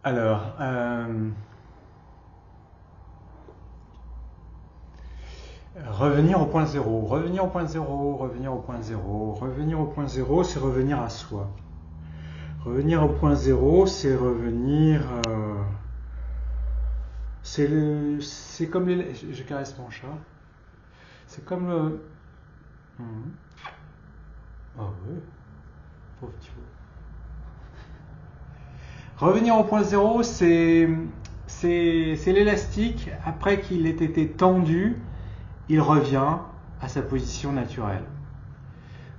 Alors, revenir au point zéro, revenir au point zéro, revenir au point zéro, revenir au point zéro, c'est revenir à soi. Revenir au point zéro, c'est revenir. C'est comme les. Je caresse mon chat. C'est comme le. Mhm. Ah oui, pauvre petit. Revenir au point zéro, c'est l'élastique. Après qu'il ait été tendu, il revient à sa position naturelle.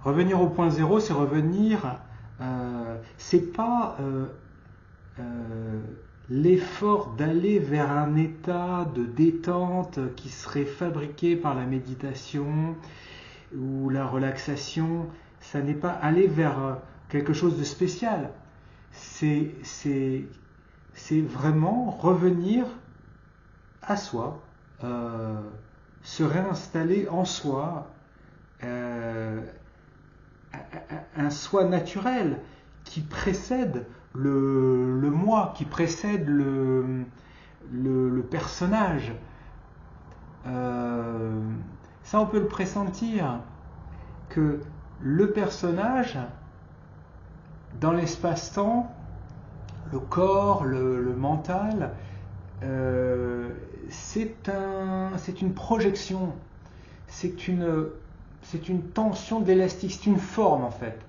Revenir au point zéro, c'est revenir. C'est pas euh, l'effort d'aller vers un état de détente qui serait fabriqué par la méditation ou la relaxation. Ça n'est pas aller vers quelque chose de spécial. C'est vraiment revenir à soi, euh, se réinstaller en soi, euh, un soi naturel qui précède le moi, qui précède le personnage. Euh, Ça, on peut le pressentir, que le personnage, dans l'espace-temps, le corps, le mental, c'est une projection, c'est une tension d'élastique, c'est une forme en fait.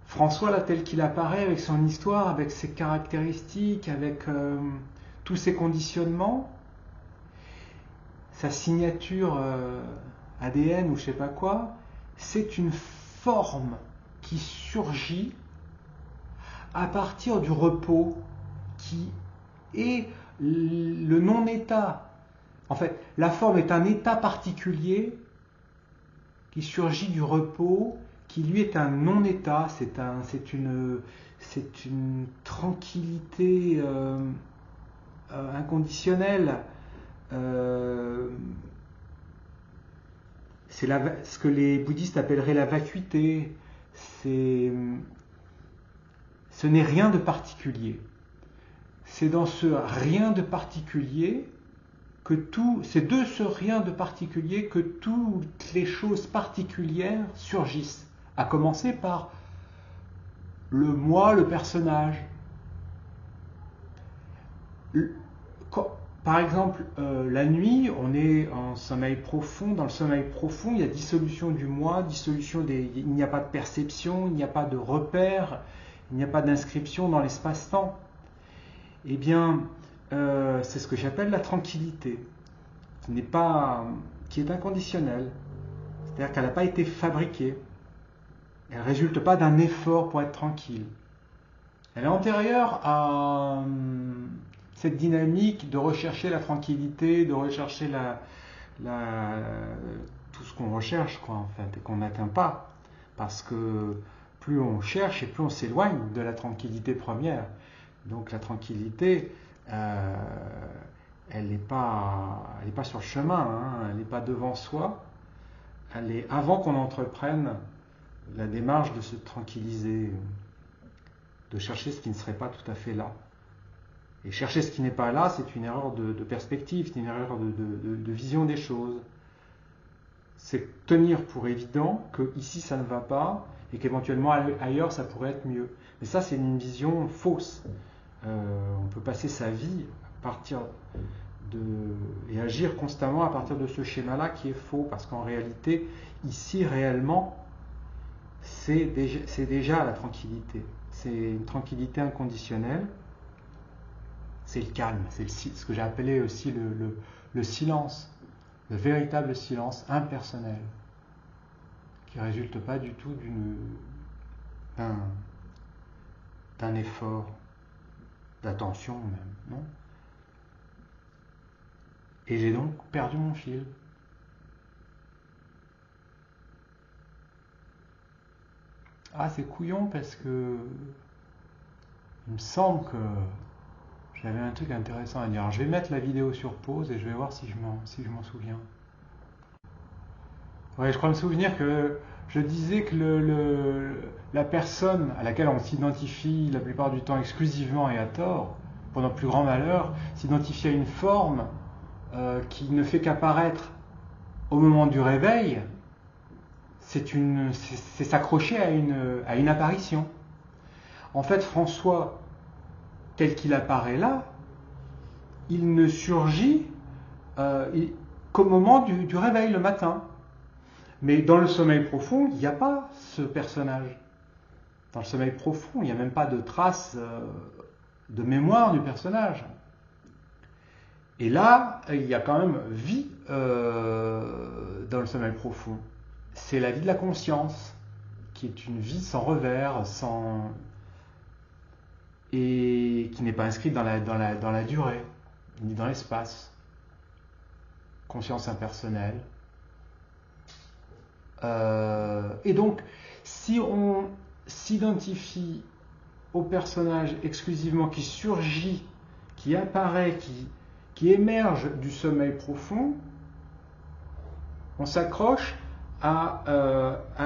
François, là, tel qu'il apparaît, avec son histoire, avec ses caractéristiques, avec tous ses conditionnements, sa signature ADN ou je sais pas quoi, c'est une forme qui surgit à partir du repos, qui est le non-état. En fait, la forme est un état particulier qui surgit du repos, qui lui est un non-état, c'est une tranquillité inconditionnelle. Euh, c'est ce que les bouddhistes appelleraient la vacuité. C'est, ce n'est rien de particulier. C'est dans ce rien de particulier c'est de ce rien de particulier que toutes les choses particulières surgissent. À commencer par le moi, le personnage. Par exemple, la nuit, on est en sommeil profond. Dans le sommeil profond, il y a dissolution du moi, il n'y a pas de perception, il n'y a pas de repère, il n'y a pas d'inscription dans l'espace-temps. Eh bien, c'est ce que j'appelle la tranquillité, qui est inconditionnelle. C'est-à-dire qu'elle n'a pas été fabriquée. Elle ne résulte pas d'un effort pour être tranquille. Elle est antérieure à cette dynamique de rechercher la tranquillité, de rechercher tout ce qu'on recherche, quoi, en fait, et qu'on n'atteint pas. Parce que plus on cherche et plus on s'éloigne de la tranquillité première. Donc la tranquillité, elle n'est pas sur le chemin, hein, elle n'est pas devant soi, elle est avant qu'on entreprenne la démarche de se tranquilliser, de chercher ce qui ne serait pas tout à fait là. Et chercher ce qui n'est pas là, c'est une erreur de perspective, c'est une erreur de vision des choses. C'est tenir pour évident que ici ça ne va pas et qu'éventuellement ailleurs ça pourrait être mieux. Mais ça, c'est une vision fausse. On peut passer sa vie à partir et agir constamment à partir de ce schéma-là qui est faux, parce qu'en réalité, ici réellement, c'est déjà la tranquillité. C'est une tranquillité inconditionnelle. C'est le calme, c'est ce que j'ai appelé aussi le silence, le véritable silence impersonnel, qui ne résulte pas du tout d'un effort, d'attention même, non. Et j'ai donc perdu mon fil. Ah, c'est couillon parce que il me semble que j'avais un truc intéressant à dire. Alors, je vais mettre la vidéo sur pause et je vais voir si je m'en souviens. Ouais, je crois me souvenir que je disais que la personne à laquelle on s'identifie la plupart du temps exclusivement et à tort, pour notre plus grand malheur, s'identifie à une forme qui ne fait qu'apparaître au moment du réveil, c'est s'accrocher à une apparition. En fait, François, tel qu'il apparaît là, il ne surgit qu'au moment du réveil, le matin. Mais dans le sommeil profond, il n'y a pas ce personnage. Dans le sommeil profond, il n'y a même pas de trace de mémoire du personnage. Et là, il y a quand même vie dans le sommeil profond. C'est la vie de la conscience, qui est une vie sans revers, et qui n'est pas inscrite dans la durée, ni dans l'espace. Conscience impersonnelle. Et donc, si on s'identifie au personnage exclusivement qui surgit, qui apparaît, qui émerge du sommeil profond, on s'accroche à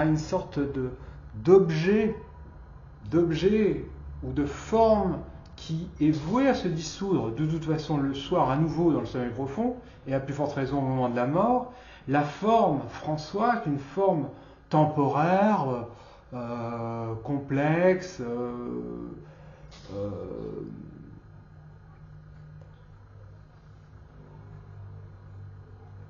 une sorte d'objet ou de forme qui est vouée à se dissoudre de toute façon le soir à nouveau dans le sommeil profond, et à plus forte raison au moment de la mort. La forme François est une forme temporaire, complexe,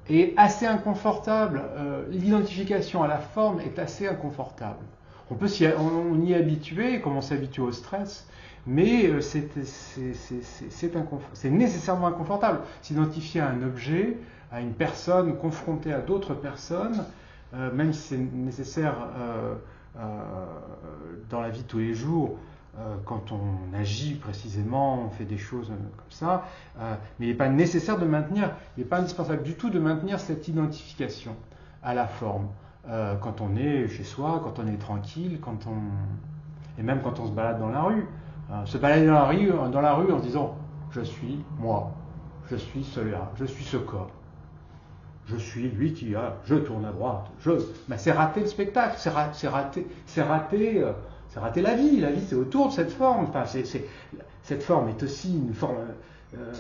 et assez inconfortable. L'identification à la forme est assez inconfortable. On y est habitué, comme on s'habitue au stress, mais c'est nécessairement inconfortable. S'identifier à un objet, à une personne confrontée à d'autres personnes, même si c'est nécessaire dans la vie de tous les jours, quand on agit précisément, on fait des choses comme ça, mais il n'est pas nécessaire de maintenir, il n'est pas indispensable du tout de maintenir cette identification à la forme. Quand on est chez soi, quand on est tranquille, et même quand on se balade dans la rue. Se balader dans la rue en se disant « je suis moi, je suis celui-là, je suis ce corps, je suis lui je tourne à droite, c'est rater le spectacle, c'est rater la vie c'est autour de cette forme, cette forme est aussi une forme,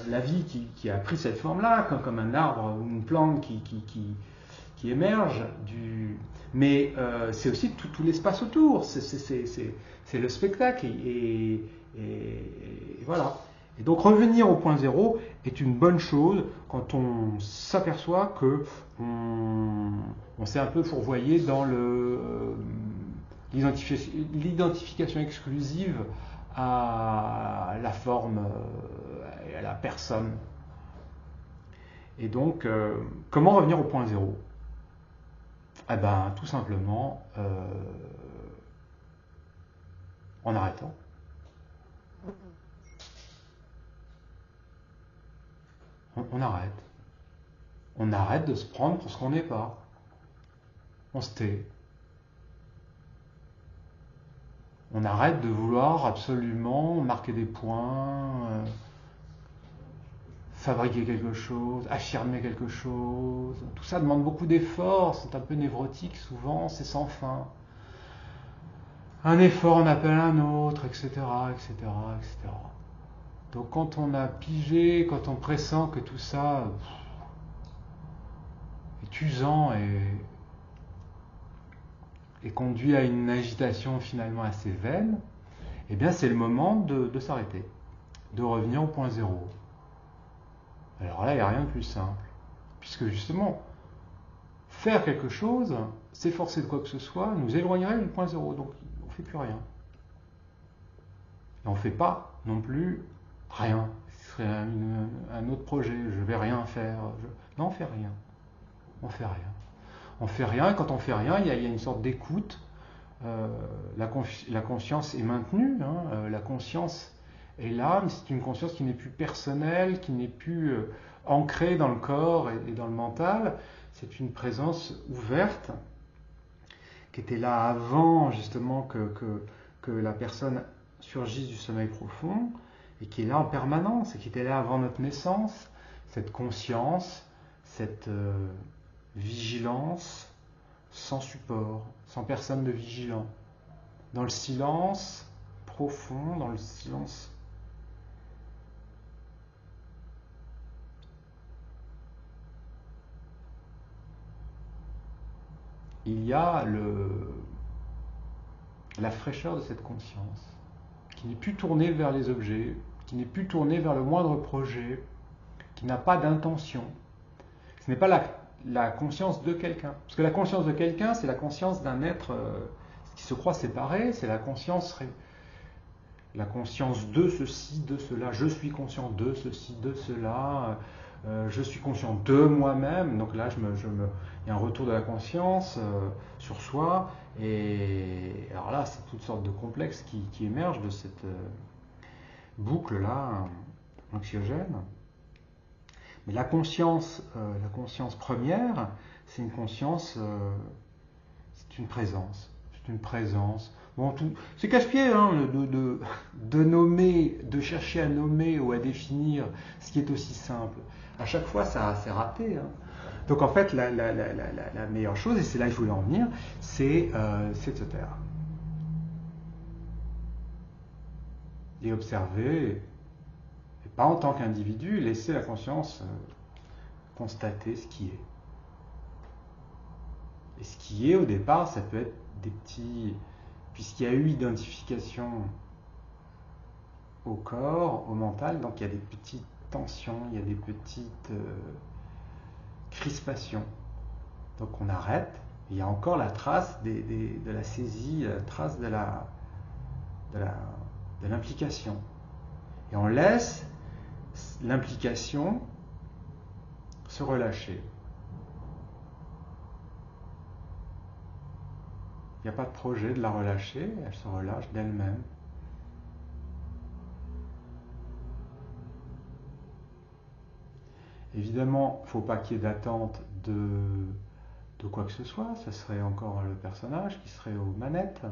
la vie qui a pris cette forme-là, comme un arbre ou une plante qui émerge mais c'est aussi tout l'espace autour, c'est le spectacle et voilà. Et donc revenir au point zéro est une bonne chose quand on s'aperçoit que on s'est un peu fourvoyé dans l'identification exclusive à la forme et à la personne. Et donc, comment revenir au point zéro ? Eh bien, tout simplement en arrêtant. On arrête. On arrête de se prendre pour ce qu'on n'est pas. On se tait. On arrête de vouloir absolument marquer des points, fabriquer quelque chose, affirmer quelque chose. Tout ça demande beaucoup d'efforts, c'est un peu névrotique souvent, c'est sans fin. Un effort en appelle un autre, etc., etc., etc. Donc quand on a pigé, quand on pressent que tout ça est usant et conduit à une agitation finalement assez vaine, eh bien c'est le moment de s'arrêter, de revenir au point zéro. Alors là, il n'y a rien de plus simple, puisque justement, faire quelque chose, s'efforcer de quoi que ce soit, nous éloignerait du point zéro, donc on ne fait plus rien. Et on ne fait pas non plus rien. Ce serait un autre projet, je ne vais rien faire. Non, on ne fait rien. On ne fait rien. On ne fait rien, et quand on ne fait rien, il y a une sorte d'écoute. La conscience est maintenue, la conscience est là, mais c'est une conscience qui n'est plus personnelle, qui n'est plus ancrée dans le corps et dans le mental. C'est une présence ouverte qui était là avant justement que la personne surgisse du sommeil profond et qui est là en permanence et qui était là avant notre naissance. Cette conscience, cette vigilance, sans support, sans personne de vigilant, dans le silence profond, dans le silence. Il y a la fraîcheur de cette conscience, qui n'est plus tournée vers les objets, qui n'est plus tournée vers le moindre projet, qui n'a pas d'intention. Ce n'est pas la conscience de quelqu'un. Parce que la conscience de quelqu'un, c'est la conscience d'un être qui se croit séparé, c'est la conscience de ceci, de cela. Je suis conscient de ceci, de cela. Je suis conscient de moi-même. Donc là, il y a un retour de la conscience sur soi. Et alors là, c'est toutes sortes de complexes qui émergent de cette boucle-là anxiogène. Mais la conscience première, c'est une conscience, c'est une présence. C'est une présence. Bon, c'est casse-pied hein, de nommer, de chercher à nommer ou à définir ce qui est aussi simple. À chaque fois, c'est raté. Hein. Donc en fait, la meilleure chose, et c'est là qu'il faut en venir, c'est de se taire. Et observer, et pas en tant qu'individu, laisser la conscience constater ce qui est. Et ce qui est, au départ, ça peut être des petits... Puisqu'il y a eu identification au corps, au mental, donc il y a des petites tensions, il y a des petites crispations. Donc on arrête, il y a encore la trace de la saisie, la trace de l'implication. Et on laisse l'implication se relâcher. Il n'y a pas de projet de la relâcher, elle se relâche d'elle-même. Évidemment, il ne faut pas qu'il y ait d'attente de quoi que ce soit, ça serait encore le personnage qui serait aux manettes.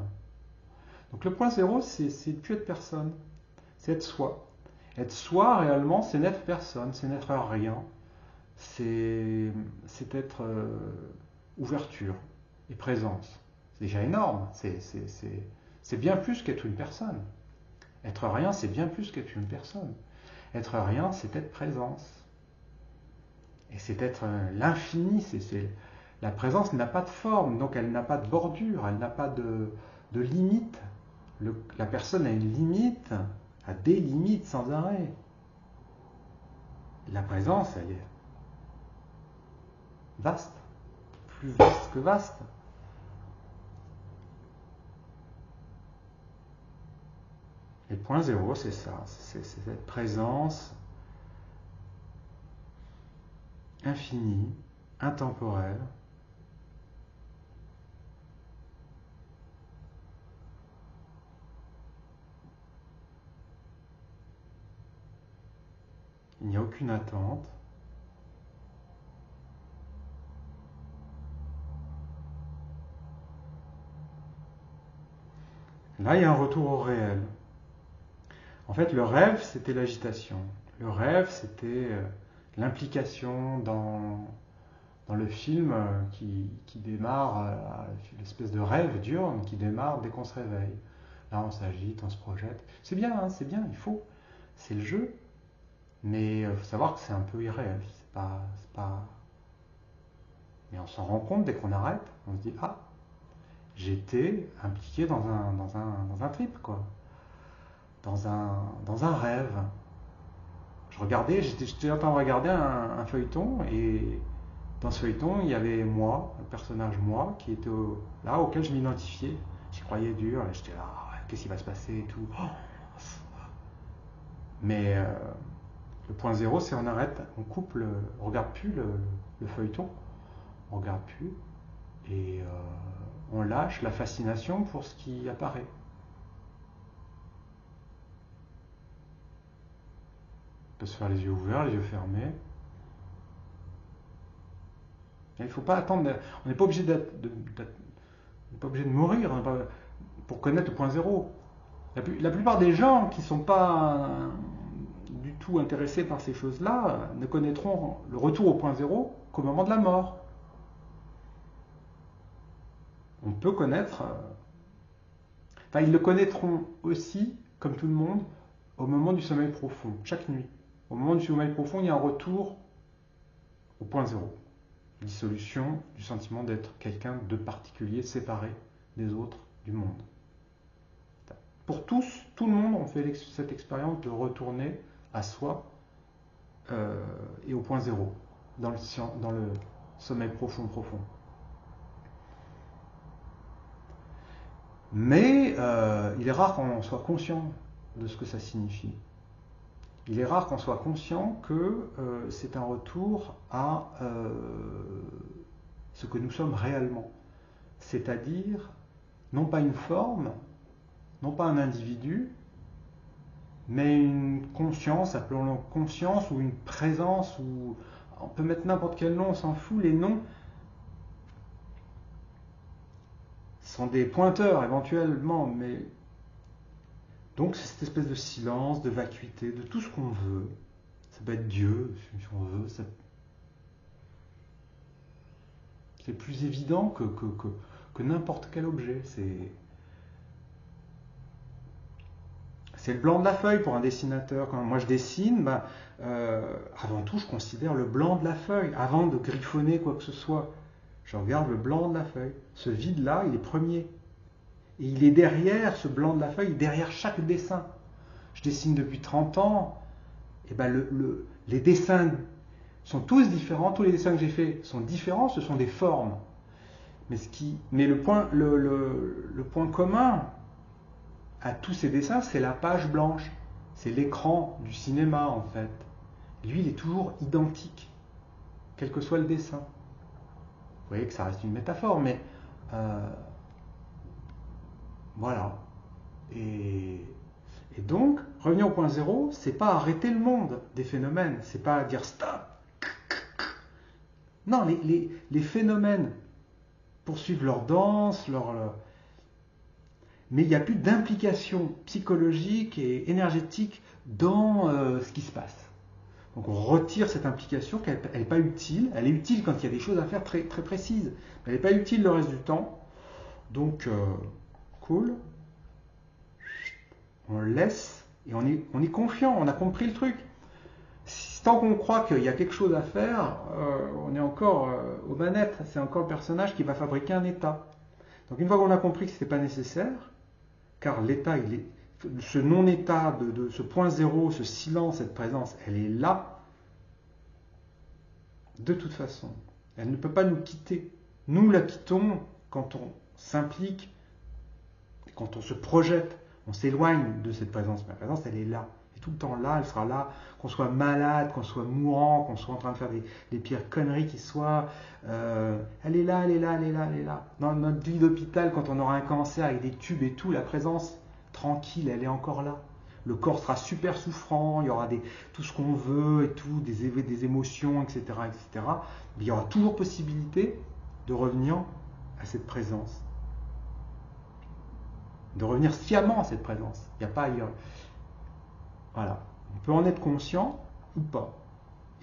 Donc le point zéro, c'est ne plus être personne, c'est être soi. Être soi, réellement, c'est n'être personne, c'est n'être rien, c'est être ouverture et présence. C'est déjà énorme, c'est bien plus qu'être une personne. Être rien, c'est bien plus qu'être une personne. Être rien, c'est être présence. Et c'est être l'infini, la présence n'a pas de forme, donc elle n'a pas de bordure, elle n'a pas de limite. La personne a une limite, a des limites sans arrêt. La présence, elle est vaste, plus vaste que vaste. Et le point zéro, c'est ça, c'est cette présence infinie, intemporelle, il n'y a aucune attente. Là, il y a un retour au réel. En fait, le rêve, c'était l'agitation. Le rêve, c'était l'implication dans le film qui démarre, l'espèce de rêve diurne qui démarre dès qu'on se réveille. Là, on s'agite, on se projette. C'est bien, hein, c'est bien, il faut. C'est le jeu. Mais il faut savoir que c'est un peu irréel. C'est pas... Mais on s'en rend compte dès qu'on arrête. On se dit, ah, j'étais impliqué dans un trip, quoi. Dans un rêve. J'étais en train de regarder un feuilleton, et dans ce feuilleton, il y avait moi, le personnage moi, qui était là, auquel je m'identifiais. J'y croyais dur, et j'étais là, qu'est-ce qui va se passer et tout. Mais le point zéro, c'est on arrête, on coupe, on regarde plus le feuilleton, on regarde plus, et on lâche la fascination pour ce qui apparaît. On peut se faire les yeux ouverts, les yeux fermés. Et il ne faut pas attendre, on n'est pas obligé de mourir pour connaître le point zéro. La plupart des gens qui ne sont pas du tout intéressés par ces choses-là ne connaîtront le retour au point zéro qu'au moment de la mort. on peut connaître, enfin ils le connaîtront aussi, comme tout le monde, au moment du sommeil profond, chaque nuit. Au moment du sommeil profond, il y a un retour au point zéro. Dissolution du sentiment d'être quelqu'un de particulier, séparé des autres, du monde. Pour tous, tout le monde, on fait cette expérience de retourner à soi et au point zéro, dans le sommeil profond. Mais il est rare qu'on soit conscient de ce que ça signifie. Il est rare qu'on soit conscient que c'est un retour à ce que nous sommes réellement. C'est-à-dire, non pas une forme, non pas un individu, mais une conscience, appelons-le conscience, ou une présence, ou on peut mettre n'importe quel nom, on s'en fout, les noms sont des pointeurs éventuellement, mais donc c'est cette espèce de silence, de vacuité, de tout ce qu'on veut. Ça peut être Dieu, si on veut. C'est plus évident que n'importe quel objet. C'est le blanc de la feuille pour un dessinateur. Quand moi je dessine, avant tout je considère le blanc de la feuille. Avant de griffonner quoi que ce soit, je regarde le blanc de la feuille. Ce vide-là, il est premier. Et il est derrière ce blanc de la feuille, derrière chaque dessin. Je dessine depuis 30 ans. Et les dessins sont tous différents. Tous les dessins que j'ai faits sont différents. Ce sont des formes. Mais le point commun à tous ces dessins, c'est la page blanche. C'est l'écran du cinéma, en fait. Lui, il est toujours identique, quel que soit le dessin. Vous voyez que ça reste une métaphore, mais voilà. Et donc, revenir au point zéro, c'est pas arrêter le monde des phénomènes, c'est pas dire stop. Non, les phénomènes poursuivent leur danse, mais il n'y a plus d'implication psychologique et énergétique dans ce qui se passe. Donc on retire cette implication, qu'elle n'est pas utile. Elle est utile quand il y a des choses à faire très, très précises. Mais elle n'est pas utile le reste du temps. Donc, cool. On le laisse et on est confiant, on a compris le truc. Tant qu'on croit qu'il y a quelque chose à faire, on est encore aux manettes. C'est encore le personnage qui va fabriquer un état. Donc une fois qu'on a compris que ce n'était pas nécessaire, car l'état, ce non-état de ce point zéro, ce silence, cette présence, elle est là, de toute façon. Elle ne peut pas nous quitter. Nous la quittons quand on s'implique, quand on se projette, on s'éloigne de cette présence. Mais la présence, elle est là. Et tout le temps là, elle sera là, qu'on soit malade, qu'on soit mourant, qu'on soit en train de faire des pires conneries qui soient. Elle est là, elle est là, elle est là, elle est là. Dans notre lit d'hôpital, quand on aura un cancer avec des tubes et tout, la présence tranquille, elle est encore là. Le corps sera super souffrant, il y aura tout ce qu'on veut et tout, des émotions, etc., etc. Mais il y aura toujours possibilité de revenir à cette présence. De revenir sciemment à cette présence. Il n'y a pas ailleurs. Voilà. On peut en être conscient ou pas.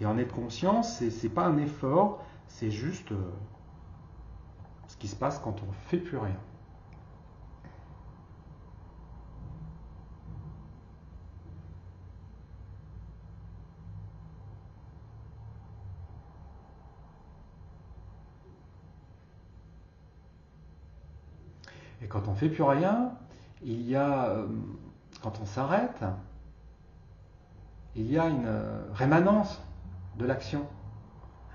Et en être conscient, c'est pas un effort, c'est juste ce qui se passe quand on ne fait plus rien. Et quand on ne fait plus rien, il y a, quand on s'arrête, il y a une rémanence de l'action,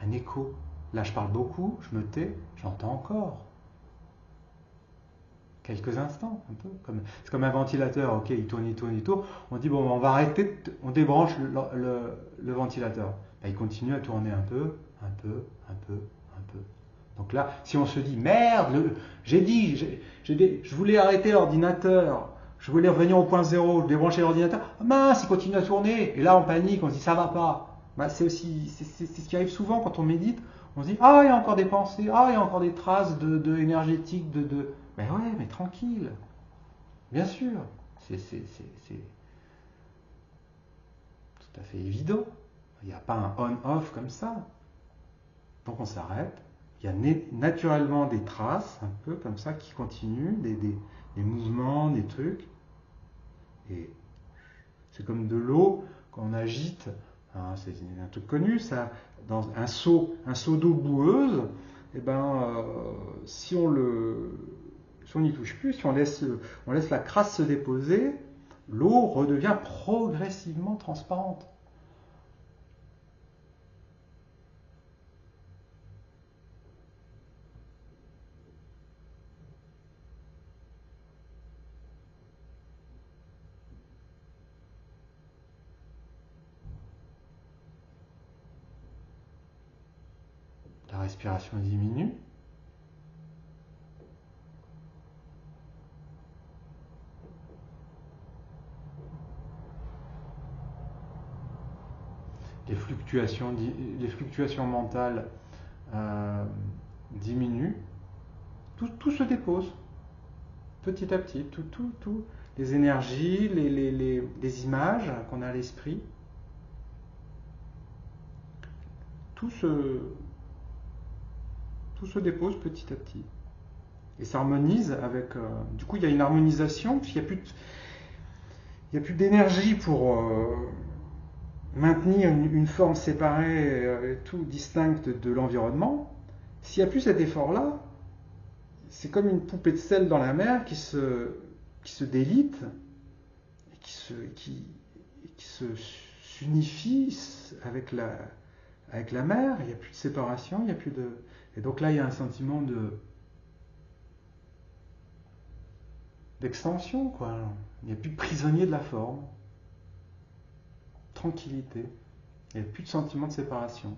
un écho. Là, je parle beaucoup, je me tais, j'entends encore. Quelques instants, un peu. C'est comme un ventilateur, ok, il tourne. On dit, bon, on va arrêter, on débranche le ventilateur. Là, il continue à tourner un peu. Donc là, si on se dit, merde, je voulais arrêter l'ordinateur, je voulais revenir au point zéro, je débrancher l'ordinateur, ah mince, il continue à tourner, et là on panique, on se dit, ça va pas. C'est ce qui arrive souvent quand on médite, on se dit, ah, il y a encore des pensées, ah, il y a encore des traces énergétiques, Mais ouais, mais tranquille, bien sûr, c'est tout à fait évident, il n'y a pas un on-off comme ça. Donc on s'arrête, il y a naturellement des traces, un peu comme ça, qui continuent, des mouvements, des trucs. Et c'est comme de l'eau, quand on agite, hein, c'est un truc connu, ça, dans un seau d'eau boueuse, et ben, si on n'y touche plus, si on laisse la crasse se déposer, l'eau redevient progressivement transparente. La respiration diminue. Les fluctuations mentales diminuent. Tout se dépose petit à petit. Tout. Les énergies, les images qu'on a à l'esprit, tout se dépose petit à petit. Et s'harmonise avec... du coup, il y a une harmonisation, puisqu'il n'y a plus d'énergie pour maintenir une forme séparée, tout distincte de l'environnement. S'il n'y a plus cet effort-là, c'est comme une poupée de sel dans la mer qui se délite, et qui s'unifie avec la mer. Il n'y a plus de séparation, il n'y a plus de... Et donc là, il y a un sentiment d'extension, quoi. Il n'y a plus de prisonnier de la forme. Tranquillité. Il n'y a plus de sentiment de séparation.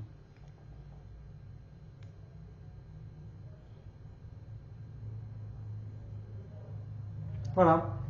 Voilà.